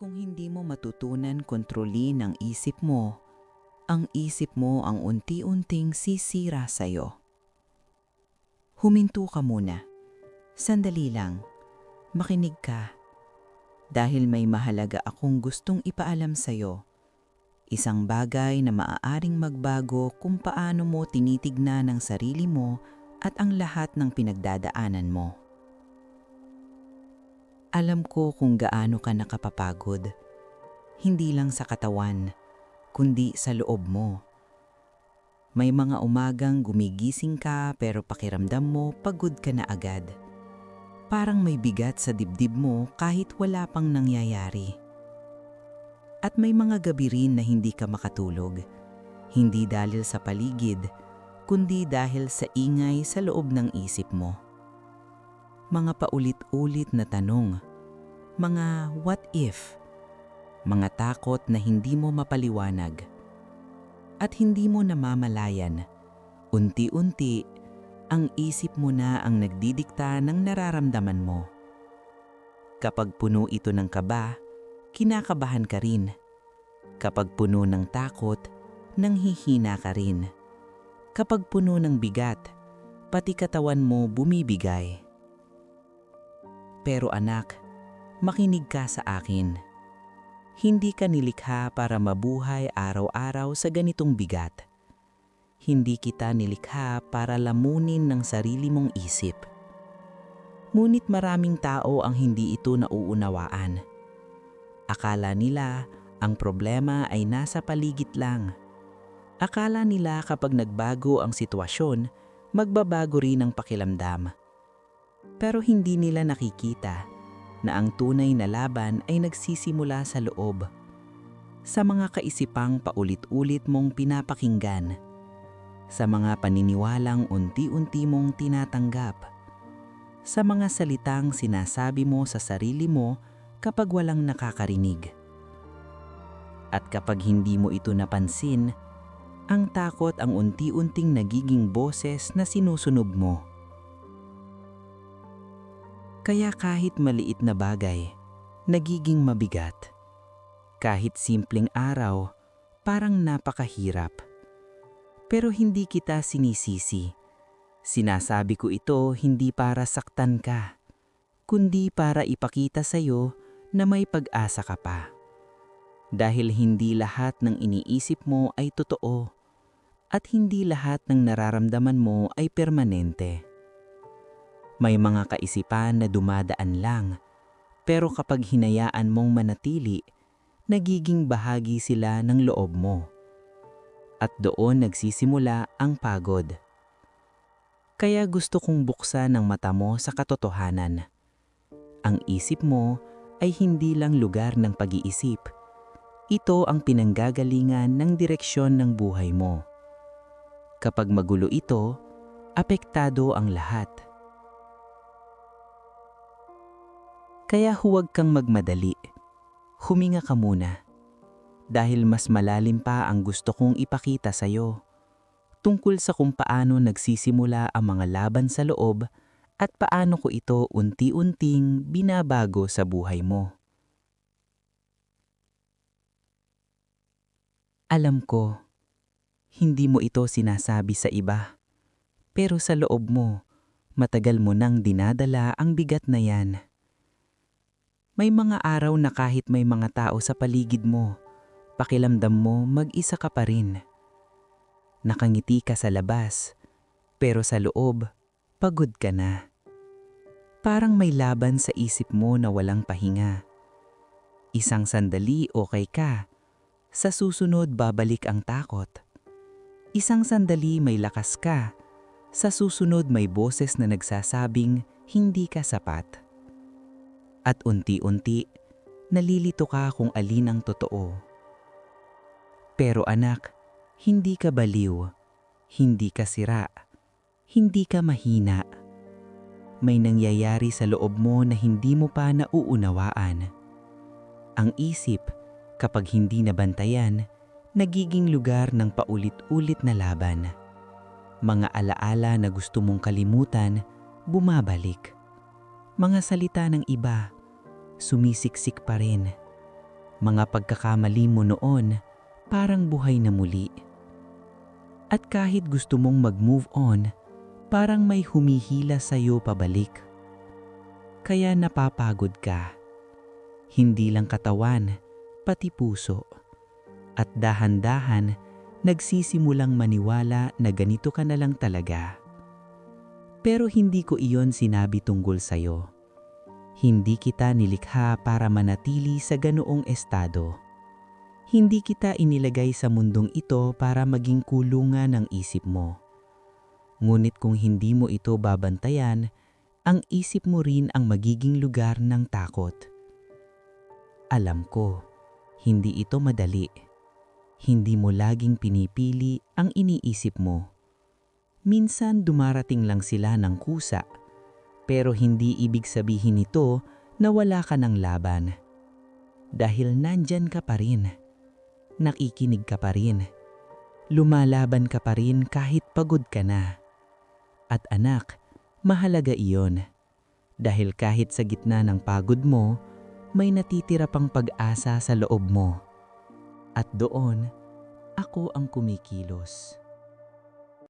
Kung hindi mo matutunan kontrolin ang isip mo ang unti-unting sisira sa'yo. Huminto ka muna. Sandali lang. Makinig ka. Dahil may mahalaga akong gustong ipaalam sa'yo. Isang bagay na maaaring magbago kung paano mo tinitignan ang sarili mo at ang lahat ng pinagdadaanan mo. Alam ko kung gaano ka nakapapagod. Hindi lang sa katawan, kundi sa loob mo. May mga umagang gumigising ka pero pakiramdam mo pagod ka na agad. Parang may bigat sa dibdib mo kahit wala pang nangyayari. At may mga gabi rin na hindi ka makatulog. Hindi dahil sa paligid, kundi dahil sa ingay sa loob ng isip mo. Mga paulit-ulit na tanong, mga what if, mga takot na hindi mo mapaliwanag. At hindi mo namamalayan, unti-unti, ang isip mo na ang nagdidikta ng nararamdaman mo. Kapag puno ito ng kaba, kinakabahan ka rin. Kapag puno ng takot, nanghihina ka rin. Kapag puno ng bigat, pati katawan mo bumibigay. Pero anak, makinig ka sa akin. Hindi ka nilikha para mabuhay araw-araw sa ganitong bigat. Hindi kita nilikha para lamunin ng sarili mong isip. Ngunit maraming tao ang hindi ito nauunawaan. Akala nila ang problema ay nasa paligid lang. Akala nila kapag nagbago ang sitwasyon, magbabago rin ang pakiramdam. Pero hindi nila nakikita na ang tunay na laban ay nagsisimula sa loob. Sa mga kaisipang paulit-ulit mong pinapakinggan. Sa mga paniniwalang unti-unti mong tinatanggap. Sa mga salitang sinasabi mo sa sarili mo kapag walang nakakarinig. At kapag hindi mo ito napansin, ang takot ang unti-unting nagiging boses na sinusunog mo. Kaya kahit maliit na bagay, nagiging mabigat. Kahit simpleng araw, parang napakahirap. Pero hindi kita sinisisi. Sinasabi ko ito hindi para saktan ka, kundi para ipakita sa'yo na may pag-asa ka pa. Dahil hindi lahat ng iniisip mo ay totoo at hindi lahat ng nararamdaman mo ay permanente. May mga kaisipan na dumadaan lang, pero kapag hinayaan mong manatili, nagiging bahagi sila ng loob mo. At doon nagsisimula ang pagod. Kaya gusto kong buksan ang mata mo sa katotohanan. Ang isip mo ay hindi lang lugar ng pag-iisip. Ito ang pinanggagalingan ng direksyon ng buhay mo. Kapag magulo ito, apektado ang lahat. Kaya huwag kang magmadali. Huminga ka muna. Dahil mas malalim pa ang gusto kong ipakita sa'yo. Tungkol sa kung paano nagsisimula ang mga laban sa loob at paano ko ito unti-unting binabago sa buhay mo. Alam ko, hindi mo ito sinasabi sa iba. Pero sa loob mo, matagal mo nang dinadala ang bigat na yan. May mga araw na kahit may mga tao sa paligid mo, pakiramdam mo mag-isa ka pa rin. Nakangiti ka sa labas, pero sa loob, pagod ka na. Parang may laban sa isip mo na walang pahinga. Isang sandali okay ka, sa susunod babalik ang takot. Isang sandali may lakas ka, sa susunod may boses na nagsasabing hindi ka sapat. At unti-unti, nalilito ka kung alin ang totoo. Pero anak, hindi ka baliw, hindi ka sira, hindi ka mahina. May nangyayari sa loob mo na hindi mo pa nauunawaan. Ang isip, kapag hindi nabantayan, nagiging lugar ng paulit-ulit na laban. Mga alaala na gusto mong kalimutan, bumabalik. Mga salita ng iba, sumisiksik pa rin. Mga pagkakamali mo noon, parang buhay na muli. At kahit gusto mong mag-move on, parang may humihila sa'yo pabalik. Kaya napapagod ka. Hindi lang katawan, pati puso. At dahan-dahan, nagsisimulang maniwala na ganito ka na lang talaga. Pero hindi ko iyon sinabi tungkol sa'yo. Hindi kita nilikha para manatili sa ganoong estado. Hindi kita inilagay sa mundong ito para maging kulungan ng isip mo. Ngunit kung hindi mo ito babantayan, ang isip mo rin ang magiging lugar ng takot. Alam ko, hindi ito madali. Hindi mo laging pinipili ang iniisip mo. Minsan dumarating lang sila ng kusa, pero hindi ibig sabihin nito na wala ka ng laban. Dahil nandyan ka pa rin. Nakikinig ka pa rin. Lumalaban ka pa rin kahit pagod ka na. At anak, mahalaga iyon. Dahil kahit sa gitna ng pagod mo, may natitira pang pag-asa sa loob mo. At doon, ako ang kumikilos.